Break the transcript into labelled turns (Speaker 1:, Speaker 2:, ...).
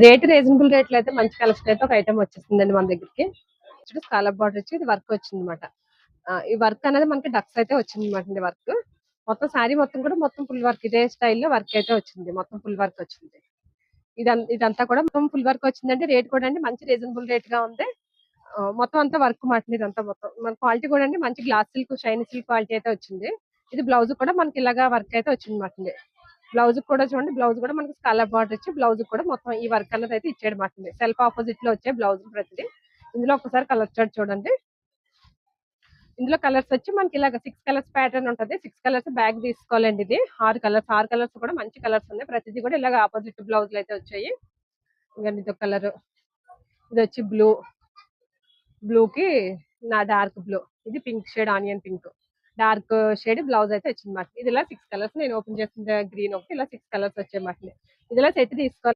Speaker 1: Rate reasonable రేట్‌లో అయితే మంచి కలెక్షన్ అయితే ఒక ఐటెమ్ వచ్చేసిందండి మన దగ్గరికి. స్కాలప్ బార్డర్ వచ్చి ఇది వర్క్ వచ్చిందన్నమాట. ఈ వర్క్ అనేది మనకి డక్స్ అయితే వచ్చిందన్నమాట అండి వర్క్. మొత్తం శారీ మొత్తం కూడా మొత్తం ఫుల్ వర్క్ ఇదే స్టైల్‌లో వర్క్ అయితే వచ్చింది. మొత్తం ఫుల్ వర్క్ వచ్చింది. ఇదంతా కూడా మొత్తం ఫుల్ వర్క్ వచ్చిందండి. రేట్ కూడా అండి మంచి రీజనబుల్ రేట్‌గా ఉంది. మొత్తం అంతా వర్క్ మాట ఇదంతా మొత్తం. మన క్వాలిటీ కూడా అండి మంచి glass silk, shiny silk quality అయితే వచ్చింది. ఇది బ్లౌజ్ కూడా మనకి ఇలాగా వర్క్ అయితే వచ్చిందన్నమాట అండి. బ్లౌజ్ కూడా చూడండి బ్లౌజ్ కూడా మనకి స్కాలప్ బార్డర్ ఇచ్చి బ్లౌజ్ కూడా మొత్తం ఈ వర్క్ అన్నది అయితే ఇచ్చాడు మాట. సెల్ఫ్ ఆపోజిట్ లో వచ్చే బ్లౌజ్ ప్రతిదీ. ఇందులో ఒకసారి కలర్ చార్ట్ చూడండి. ఇందులో కలర్స్ వచ్చి మనకి ఇలాగ 6 కలర్స్ ప్యాటర్న్ ఉంటది. 6 కలర్స్ బ్యాగ్ తీసుకోవాలండి ఇది. 6 కలర్స్ కూడా మంచి కలర్స్ ఉన్నాయి. ప్రతిదీ కూడా ఇలాగ ఆపోజిట్ బ్లౌజ్లు అయితే వచ్చాయి. ఇంకా ఇది కలర్, ఇది వచ్చి బ్లూ కి నా డార్క్ బ్లూ, ఇది pink shade onion pink, dark shade blouse అయితే వచ్చింది మాట. ఇది ఇలా 6 కలర్స్ నేను ఓపెన్ చేసిన గ్రీన్ ఒకటి ఇలా 6 కలర్స్ వచ్చాయి మాట. ఇదిలా సెట్ తీసుకోవాలి.